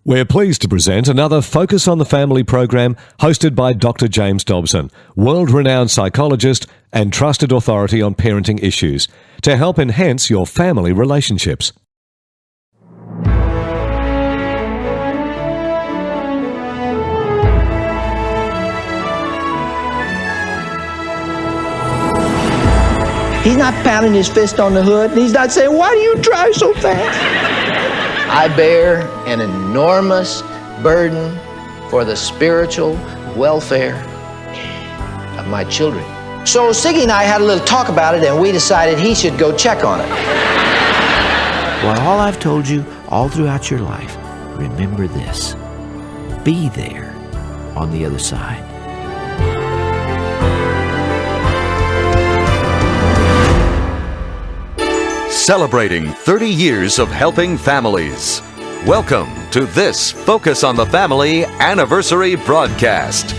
We're pleased to present another Focus on the Family program hosted by Dr. James Dobson, world-renowned psychologist and trusted authority on parenting issues, to help enhance your family relationships. He's not pounding his fist on the hood, and he's not saying, "Why do you drive so fast?" I bear an enormous burden for the spiritual welfare of my children. So Siggy and I had a little talk about it, and we decided he should go check on it. Well, all I've told you all throughout your life, remember this: be there on the other side. Celebrating 30 years of helping families. Welcome to this Focus on the Family anniversary broadcast.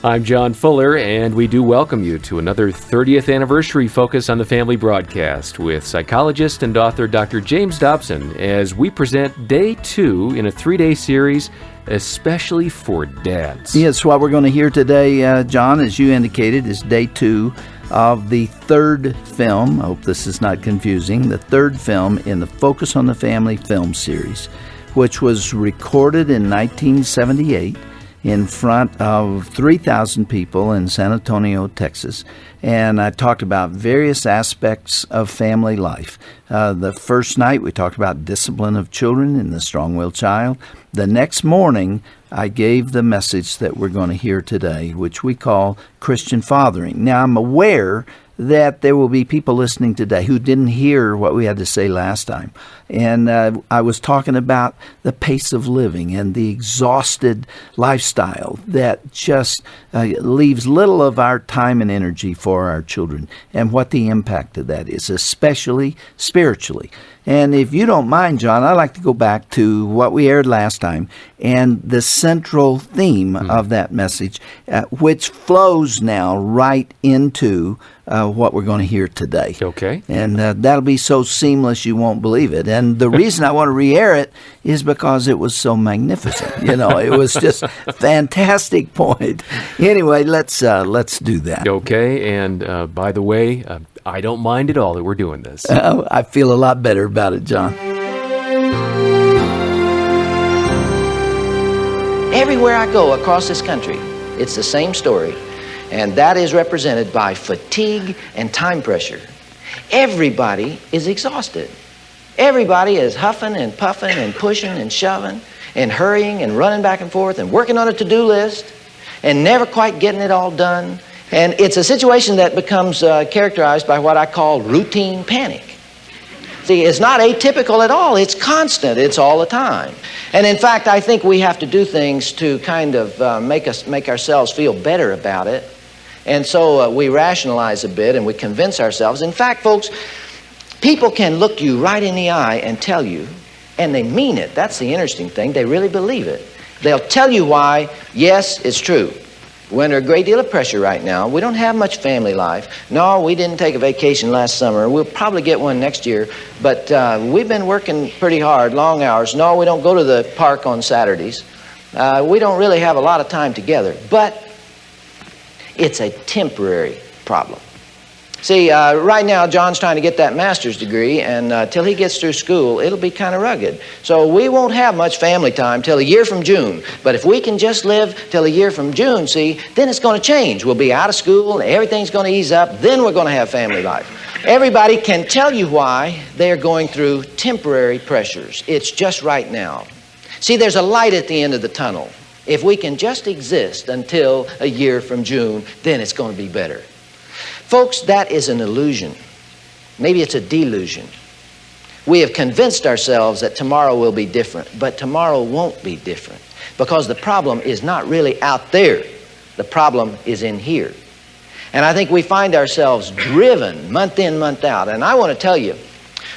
I'm John Fuller, and we do welcome you to another 30th anniversary Focus on the Family broadcast with psychologist and author Dr. James Dobson as we present day 2 in a 3-day series especially for dads. Yes, what we're going to hear today, John, as you indicated, is day 2 of the third film. I hope this is not confusing. The third film in the Focus on the Family film series, which was recorded in 1978 in front of 3,000 people in San Antonio, Texas. And I talked about various aspects of family life. The first night we talked about discipline of children and the strong-willed child. The next morning I gave the message that we're going to hear today, which we call Christian fathering. Now, I'm aware that there will be people listening today who didn't hear what we had to say last time. And I was talking about the pace of living and the exhausted lifestyle that just leaves little of our time and energy for our children, and what the impact of that is, especially spiritually. And if you don't mind, John, I'd like to go back to what we aired last time and the central theme of that message, which flows now right into what we're going to hear today. Okay. And that'll be so seamless you won't believe it. And the reason I want to re-air it is because it was so magnificent. You know, it was just a fantastic point. Anyway, let's do that. Okay, and by the way, I don't mind at all that we're doing this. I feel a lot better about it, John. Everywhere I go across this country, it's the same story, and that is represented by fatigue and time pressure. Everybody is exhausted. Everybody is huffing and puffing and pushing and shoving and hurrying and running back and forth and working on a to-do list and never quite getting it all done. And it's a situation that becomes characterized by what I call routine panic. See, it's not atypical at all. It's constant. It's all the time. And in fact, I think we have to do things to kind of make ourselves feel better about it. And so we rationalize a bit and we convince ourselves. In fact, folks, people can look you right in the eye and tell you, and they mean it. That's the interesting thing. They really believe it. They'll tell you why, yes, it's true. We're under a great deal of pressure right now. We don't have much family life. No, we didn't take a vacation last summer. We'll probably get one next year. But we've been working pretty hard, long hours. No, we don't go to the park on Saturdays. We don't really have a lot of time together. But it's a temporary problem. See, right now, John's trying to get that master's degree, and till he gets through school, it'll be kind of rugged. So we won't have much family time till a year from June. But if we can just live till a year from June, see, then it's going to change. We'll be out of school, and everything's going to ease up. Then we're going to have family life. Everybody can tell you why they're going through temporary pressures. It's just right now. See, there's a light at the end of the tunnel. If we can just exist until a year from June, then it's going to be better. Folks, that is an illusion. Maybe it's a delusion. We have convinced ourselves that tomorrow will be different, but tomorrow won't be different because the problem is not really out there. The problem is in here. And I think we find ourselves driven month in, month out. And I want to tell you,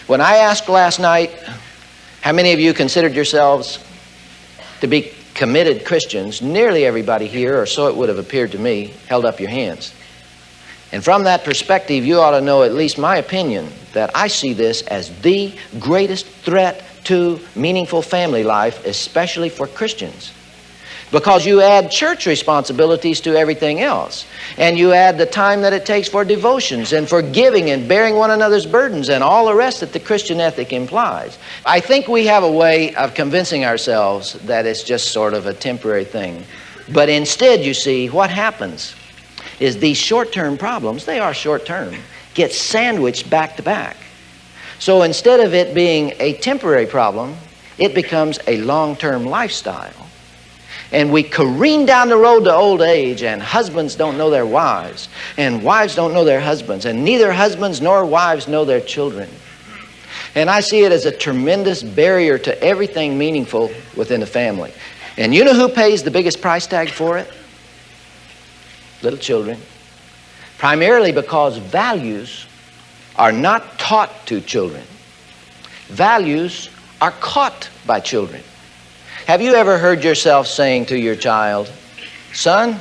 when I asked last night, how many of you considered yourselves to be committed Christians, nearly everybody here, or so it would have appeared to me, held up your hands. And from that perspective, you ought to know at least my opinion that I see this as the greatest threat to meaningful family life, especially for Christians. Because you add church responsibilities to everything else. And you add the time that it takes for devotions and for giving and bearing one another's burdens and all the rest that the Christian ethic implies. I think we have a way of convincing ourselves that it's just sort of a temporary thing. But instead, you see, what happens is these short-term problems, they are short-term, get sandwiched back to back. So instead of it being a temporary problem, it becomes a long-term lifestyle. And we careen down the road to old age, and husbands don't know their wives, and wives don't know their husbands, and neither husbands nor wives know their children. And I see it as a tremendous barrier to everything meaningful within the family. And you know who pays the biggest price tag for it? Little children. Primarily because values are not taught to children. Values are caught by children. Have you ever heard yourself saying to your child, "Son,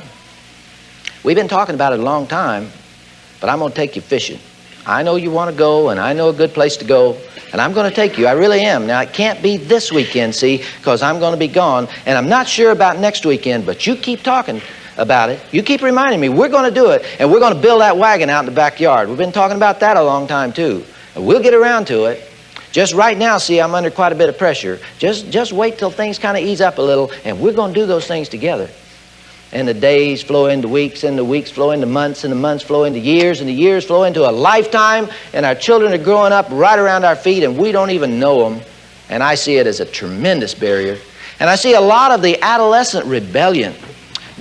we've been talking about it a long time, but I'm going to take you fishing. I know you want to go, and I know a good place to go, and I'm going to take you. I really am. Now, it can't be this weekend, see, because I'm going to be gone, and I'm not sure about next weekend, but you keep talking about it. You keep reminding me. We're going to do it, and we're going to build that wagon out in the backyard. We've been talking about that a long time, too. And we'll get around to it. Just right now, see, I'm under quite a bit of pressure. Just wait till things kind of ease up a little, and we're going to do those things together." And the days flow into weeks, and the weeks flow into months, and the months flow into years, and the years flow into a lifetime, and our children are growing up right around our feet, and we don't even know them. And I see it as a tremendous barrier. And I see a lot of the adolescent rebellion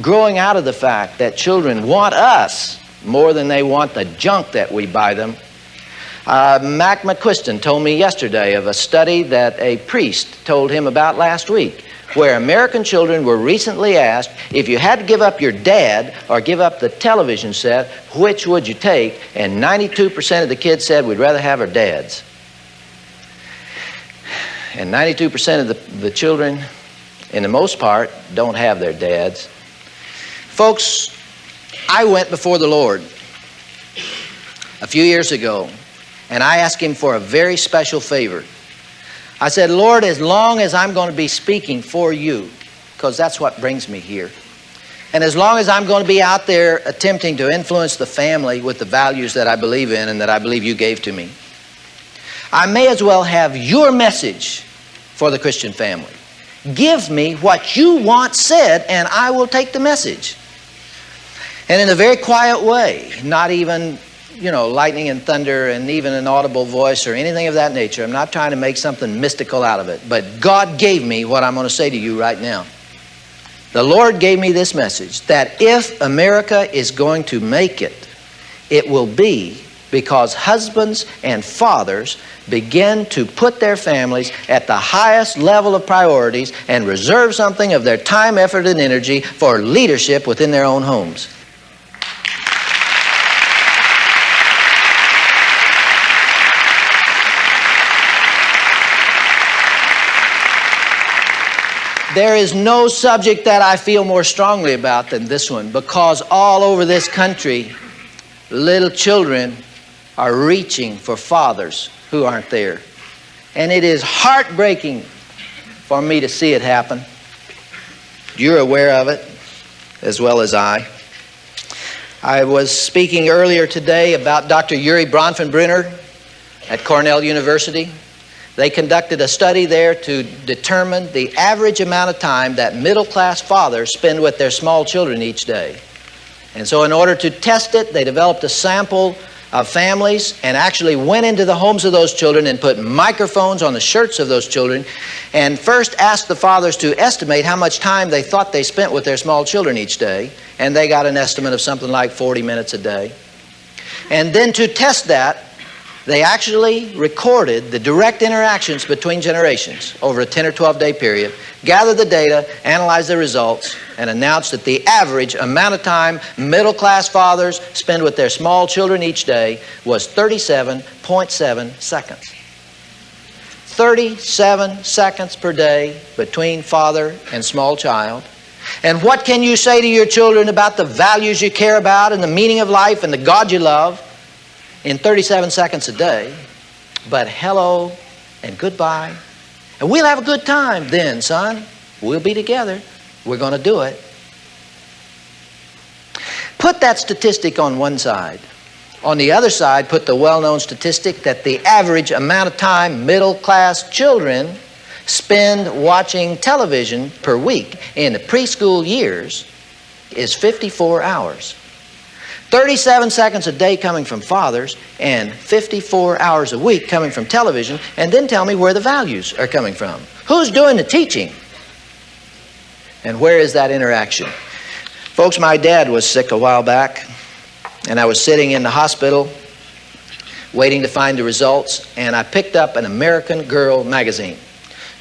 growing out of the fact that children want us more than they want the junk that we buy them. Mac McQuiston told me yesterday of a study that a priest told him about last week, where American children were recently asked, if you had to give up your dad or give up the television set, which would you take? And 92% of the kids said, we'd rather have our dads. And 92% of the children, in the most part, don't have their dads. Folks, I went before the Lord a few years ago, and I asked Him for a very special favor. I said, "Lord, as long as I'm going to be speaking for you, because that's what brings me here, and as long as I'm going to be out there attempting to influence the family with the values that I believe in and that I believe you gave to me, I may as well have your message for the Christian family. Give me what you want said, and I will take the message." And in a very quiet way, not even lightning and thunder and even an audible voice or anything of that nature. I'm not trying to make something mystical out of it. But God gave me what I'm going to say to you right now. The Lord gave me this message, that if America is going to make it, it will be because husbands and fathers begin to put their families at the highest level of priorities and reserve something of their time, effort, and energy for leadership within their own homes. There is no subject that I feel more strongly about than this one, because all over this country, little children are reaching for fathers who aren't there. And it is heartbreaking for me to see it happen. You're aware of it as well as I. I was speaking earlier today about Dr. Yuri Bronfenbrenner at Cornell University. They conducted a study there to determine the average amount of time that middle-class fathers spend with their small children each day. And so in order to test it, they developed a sample of families and actually went into the homes of those children and put microphones on the shirts of those children and first asked the fathers to estimate how much time they thought they spent with their small children each day. And they got an estimate of something like 40 minutes a day. And then to test that, they actually recorded the direct interactions between generations over a 10 or 12-day period, gathered the data, analyzed the results, and announced that the average amount of time middle-class fathers spend with their small children each day was 37.7 seconds. 37 seconds per day between father and small child. And what can you say to your children about the values you care about and the meaning of life and the God you love in 37 seconds a day? But hello and goodbye And we'll have a good time then, son. We'll be together. We're going to do it. Put that statistic on one side. On the other side, put the well-known statistic that the average amount of time middle-class children spend watching television per week in the preschool years is 54 hours. 37 seconds a day coming from fathers and 54 hours a week coming from television, and then tell me where the values are coming from. Who's doing the teaching? And where is that interaction? Folks, my dad was sick a while back, and I was sitting in the hospital waiting to find the results, and I picked up an American Girl magazine.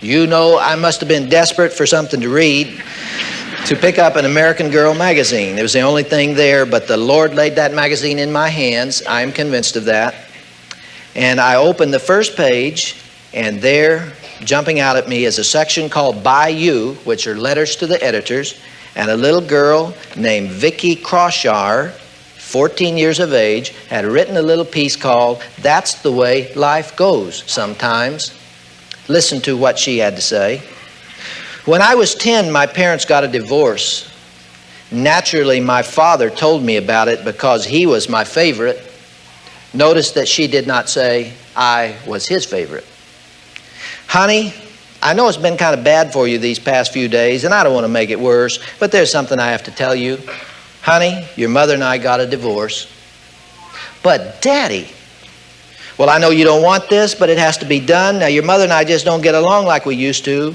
You know, I must have been desperate for something to read to pick up an American Girl magazine. It was the only thing there, but the Lord laid that magazine in my hands. I'm convinced of that. And I opened the first page, and there, jumping out at me, is a section called By You, which are letters to the editors, and a little girl named Vicki Crawshar, 14 years of age, had written a little piece called That's the Way Life Goes Sometimes. Listen to what she had to say. When I was 10, my parents got a divorce. Naturally, my father told me about it because he was my favorite. Notice that she did not say I was his favorite. Honey, I know it's been kind of bad for you these past few days, and I don't want to make it worse, but there's something I have to tell you. Honey, your mother and I got a divorce. But Daddy, well, I know you don't want this, but it has to be done. Now, your mother and I just don't get along like we used to.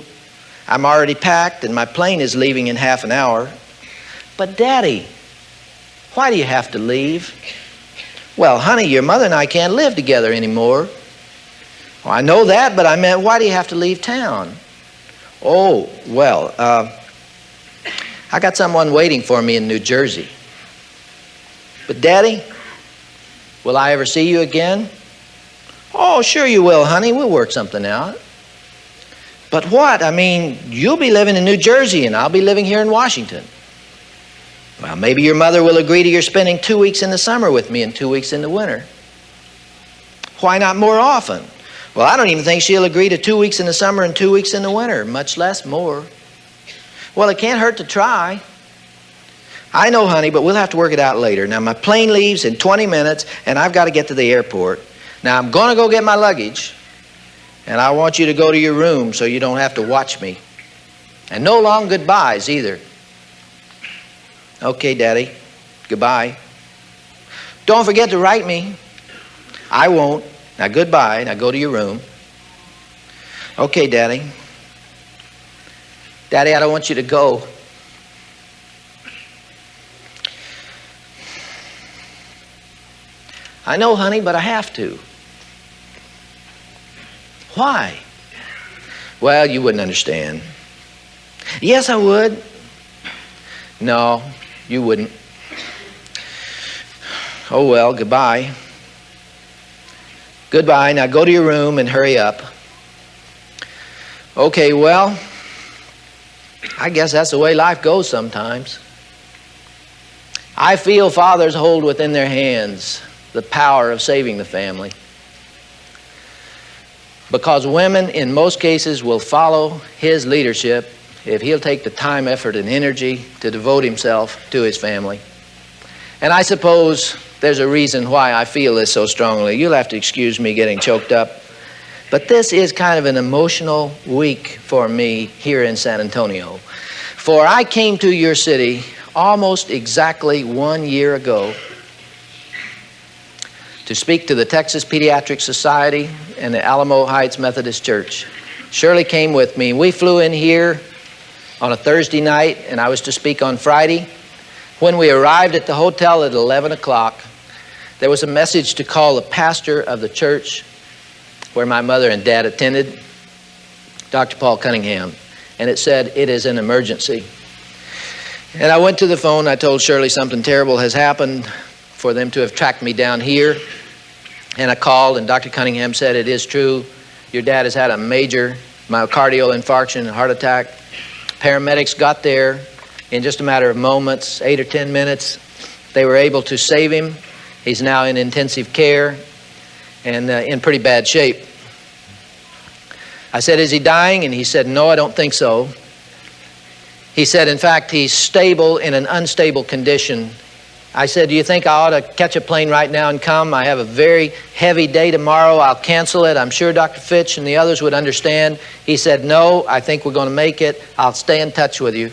I'm already packed, and my plane is leaving in half an hour. But Daddy, why do you have to leave? Well, honey, your mother and I can't live together anymore. Well, I know that, but I meant, why do you have to leave town? Oh, well, I got someone waiting for me in New Jersey. But Daddy, will I ever see you again? Oh, sure you will, honey. We'll work something out. But what? I mean, you'll be living in New Jersey and I'll be living here in Washington. Well, maybe your mother will agree to your spending 2 weeks in the summer with me and 2 weeks in the winter. Why not more often? Well, I don't even think she'll agree to 2 weeks in the summer and 2 weeks in the winter, much less more. Well, it can't hurt to try. I know, honey, but we'll have to work it out later. Now, my plane leaves in 20 minutes, and I've got to get to the airport. Now, I'm going to go get my luggage, and I want you to go to your room so you don't have to watch me. And no long goodbyes either. Okay, Daddy, goodbye. Don't forget to write me. I won't. Now, goodbye. Now, go to your room. Okay, Daddy. Daddy, I don't want you to go. I know, honey, but I have to. Why? Well, you wouldn't understand. Yes, I would. No, you wouldn't. Oh, well, goodbye. Goodbye. Now go to your room and hurry up. Okay, well, I guess that's the way life goes sometimes. I feel fathers hold within their hands the power of saving the family, because women in most cases will follow his leadership if he'll take the time, effort, and energy to devote himself to his family. And I suppose there's a reason why I feel this so strongly. You'll have to excuse me getting choked up. But this is kind of an emotional week for me here in San Antonio. For I came to your city almost exactly 1 year ago to speak to the Texas Pediatric Society and the Alamo Heights Methodist Church. Shirley came with me. We flew in here on a Thursday night, and I was to speak on Friday. When we arrived at the hotel at 11 o'clock, there was a message to call the pastor of the church where my mother and dad attended, Dr. Paul Cunningham, and it said, "It is an emergency." And I went to the phone. I told Shirley something terrible has happened, for them to have tracked me down here. And I called, and Dr. Cunningham said, "It is true. Your dad has had a major myocardial infarction and heart attack." Paramedics got there in just a matter of moments, 8 or 10 minutes. They were able to save him. He's now in intensive care and in pretty bad shape. I said, is he dying? And he said, no, I don't think so. He said, in fact, he's stable in an unstable condition. I said, do you think I ought to catch a plane right now and come? I have a very heavy day tomorrow. I'll cancel it. I'm sure Dr. Fitch and the others would understand. He said, no, I think we're going to make it. I'll stay in touch with you.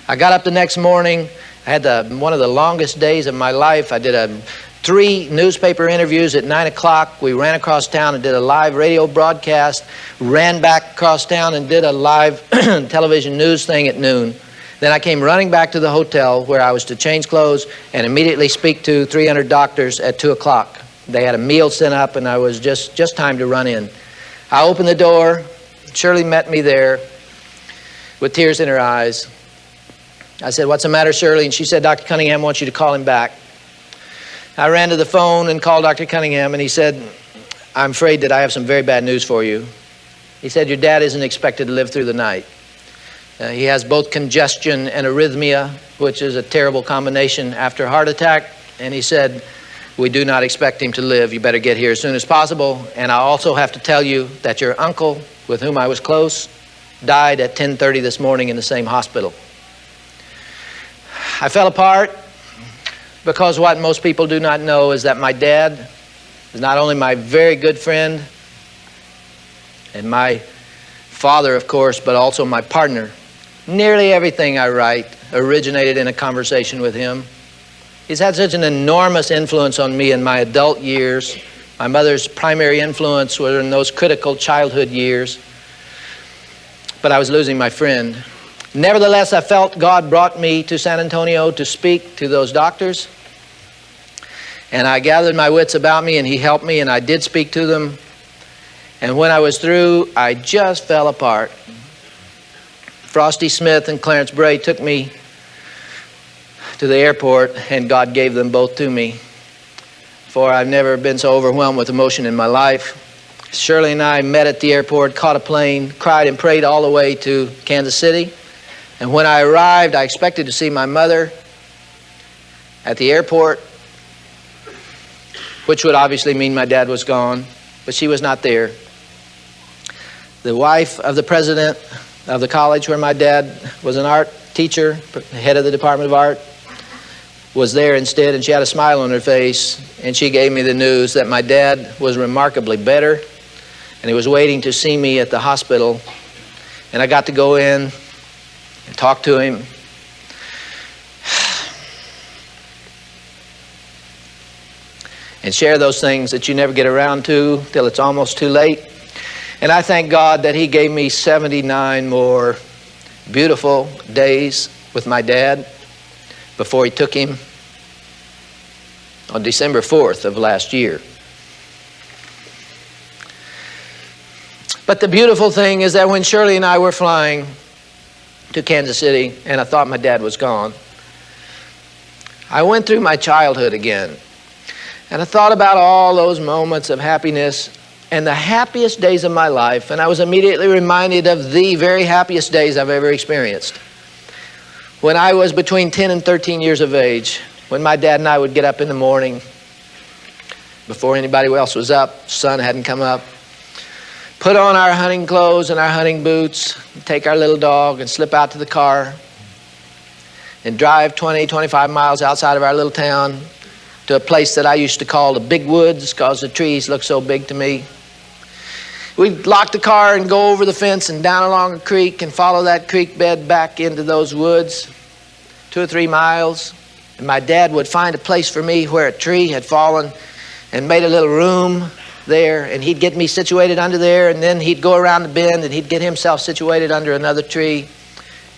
I got up the next morning. I had one of the longest days of my life. I did 3 newspaper interviews at 9 o'clock. We ran across town and did a live radio broadcast, ran back across town and did a live television news thing at noon. Then I came running back to the hotel where I was to change clothes and immediately speak to 300 doctors at 2 o'clock. They had a meal sent up and I was just time to run in. I opened the door. Shirley met me there with tears in her eyes. I said, what's the matter, Shirley? And she said, Dr. Cunningham wants you to call him back. I ran to the phone and called Dr. Cunningham and he said, I'm afraid that I have some very bad news for you. He said, your dad isn't expected to live through the night. He has both congestion and arrhythmia, which is a terrible combination after a heart attack. And he said, we do not expect him to live. You better get here as soon as possible. And I also have to tell you that your uncle, with whom I was close, died at 10:30 this morning in the same hospital. I fell apart because what most people do not know is that my dad is not only my very good friend and my father, of course, but also my partner. Nearly everything I write originated in a conversation with him. He's had such an enormous influence on me in my adult years. My mother's primary influence was in those critical childhood years. But I was losing my friend. Nevertheless, I felt God brought me to San Antonio to speak to those doctors. And I gathered my wits about me and he helped me and I did speak to them. And when I was through, I just fell apart. Frosty Smith and Clarence Bray took me to the airport and God gave them both to me. For I've never been so overwhelmed with emotion in my life. Shirley and I met at the airport, caught a plane, cried and prayed all the way to Kansas City. And when I arrived, I expected to see my mother at the airport, which would obviously mean my dad was gone, but she was not there. The wife of the president of the college where my dad was an art teacher, head of the Department of Art, was there instead, and she had a smile on her face, and she gave me the news that my dad was remarkably better, and he was waiting to see me at the hospital, and I got to go in and talk to him. And share those things that you never get around to till it's almost too late. And I thank God that he gave me 79 more beautiful days with my dad before he took him on December 4th of last year. But the beautiful thing is that when Shirley and I were flying to Kansas City and I thought my dad was gone, I went through my childhood again. And I thought about all those moments of happiness and the happiest days of my life, and I was immediately reminded of the very happiest days I've ever experienced. When I was between 10 and 13 years of age, when my dad and I would get up in the morning before anybody else was up, sun hadn't come up, put on our hunting clothes and our hunting boots, take our little dog and slip out to the car and drive 20, 25 miles outside of our little town to a place that I used to call the Big Woods because the trees looked so big to me. We'd lock the car and go over the fence and down along a creek and follow that creek bed back into those woods, 2 or 3 miles. And my dad would find a place for me where a tree had fallen and made a little room there, and he'd get me situated under there, and then he'd go around the bend and he'd get himself situated under another tree,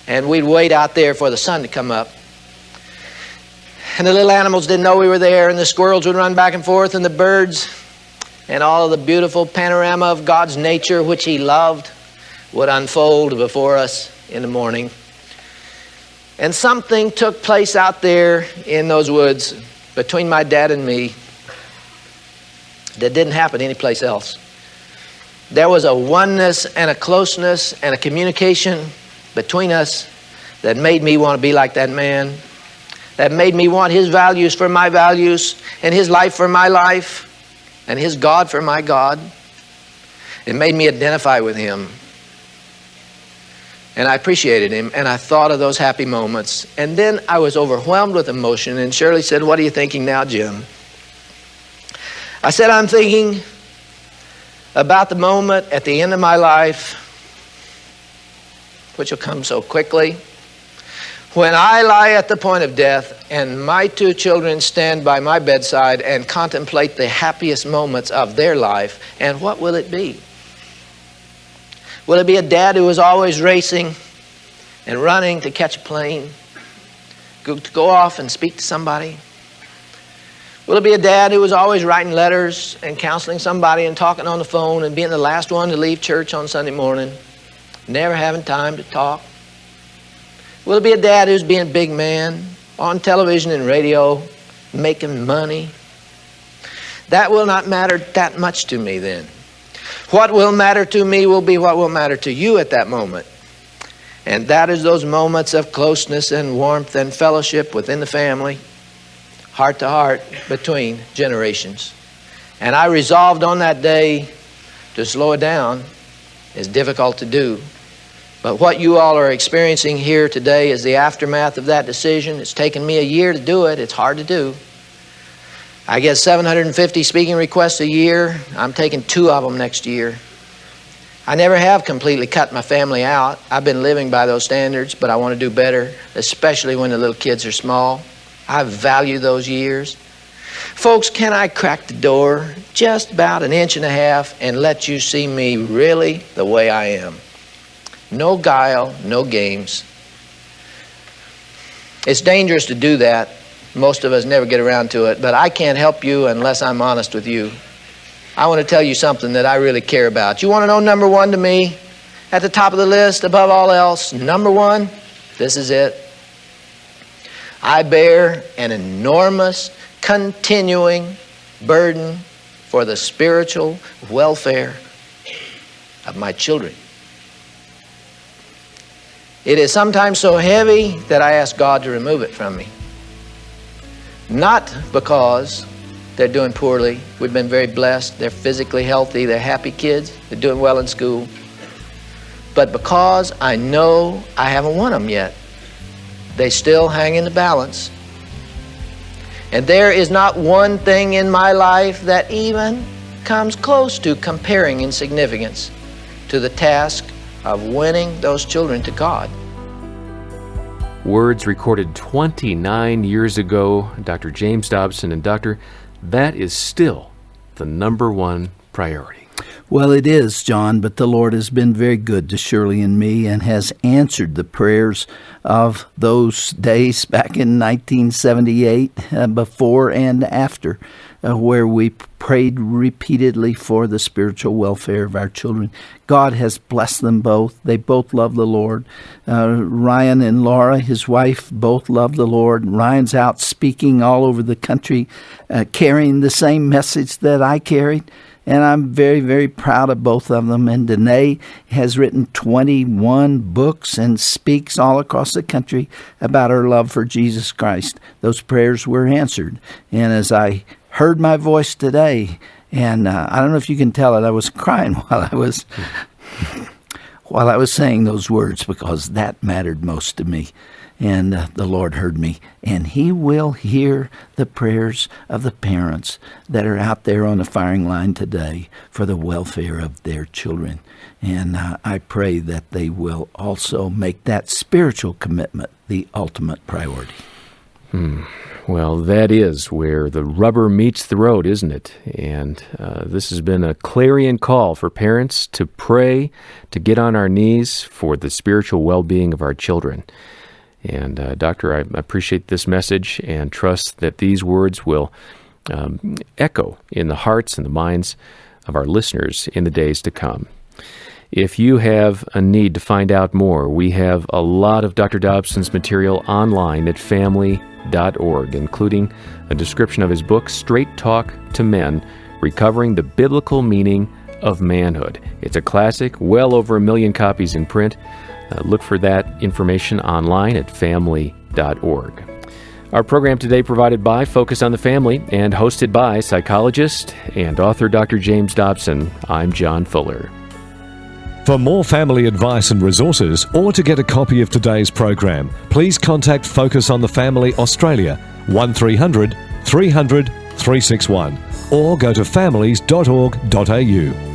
and we'd wait out there for the sun to come up. And the little animals didn't know we were there, and the squirrels would run back and forth, and the birds, and all of the beautiful panorama of God's nature, which he loved, would unfold before us in the morning. And something took place out there in those woods between my dad and me that didn't happen anyplace else. There was a oneness and a closeness and a communication between us that made me want to be like that man, that made me want his values for my values, and his life for my life, and his God for my God. It made me identify with him. And I appreciated him, and I thought of those happy moments. And then I was overwhelmed with emotion, and Shirley said, "What are you thinking now, Jim?" I said, "I'm thinking about the moment at the end of my life, which will come so quickly, when I lie at the point of death and my two children stand by my bedside and contemplate the happiest moments of their life. And what will it be? Will it be a dad who was always racing and running to catch a plane, to go off and speak to somebody? Will it be a dad who was always writing letters and counseling somebody and talking on the phone and being the last one to leave church on Sunday morning, never having time to talk? Will it be a dad who's being a big man on television and radio, making money? That will not matter that much to me then. What will matter to me will be what will matter to you at that moment. And that is those moments of closeness and warmth and fellowship within the family, heart to heart between generations. And I resolved on that day to slow it down. It's difficult to do. But what you all are experiencing here today is the aftermath of that decision. It's taken me a year to do it. It's hard to do. I get 750 speaking requests a year. I'm taking 2 of them next year. I never have completely cut my family out. I've been living by those standards, but I want to do better, especially when the little kids are small. I value those years. Folks, can I crack the door just about 1.5 inches and let you see me really the way I am? No guile, no games. It's dangerous to do that. Most of us never get around to it, but I can't help you unless I'm honest with you. I want to tell you something that I really care about. You want to know number one to me? At the top of the list, above all else, number one, this is it. I bear an enormous, continuing burden for the spiritual welfare of my children. It is sometimes so heavy that I ask God to remove it from me. Not because they're doing poorly. We've been very blessed. They're physically healthy. They're happy kids. They're doing well in school. But because I know I haven't won them yet. They still hang in the balance. And there is not one thing in my life that even comes close to comparing in significance to the task of winning those children to God. Words recorded 29 years ago, Dr. James Dobson. And Doctor, that is still the number one priority. Well, it is, John, but the Lord has been very good to Shirley and me and has answered the prayers of those days back in 1978, before and after, where we prayed repeatedly for the spiritual welfare of our children. God has blessed them both. They both love the Lord. Ryan and Laura, his wife, both love the Lord. Ryan's out speaking all over the country, carrying the same message that I carried. And I'm very, very proud of both of them. And Danae has written 21 books and speaks all across the country about her love for Jesus Christ. Those prayers were answered. And as I heard my voice today, and I don't know if you can tell it, I was crying while I was saying those words, because that mattered most to me. And the Lord heard me, and He will hear the prayers of the parents that are out there on the firing line today for the welfare of their children. And I pray that they will also make that spiritual commitment the ultimate priority. Well, that is where the rubber meets the road, isn't it? And this has been a clarion call for parents to pray, to get on our knees for the spiritual well-being of our children. And Doctor, I appreciate this message and trust that these words will echo in the hearts and the minds of our listeners in the days to come. If you have a need to find out more, we have a lot of Dr. Dobson's material online at family.org, including a description of his book, Straight Talk to Men, Recovering the Biblical Meaning of Manhood. It's a classic, well over 1 million copies in print. Look for that information online at family.org. Our program today provided by Focus on the Family and hosted by psychologist and author Dr. James Dobson. I'm John Fuller. For more family advice and resources, or to get a copy of today's program, please contact Focus on the Family Australia 1300 300 361 or go to families.org.au.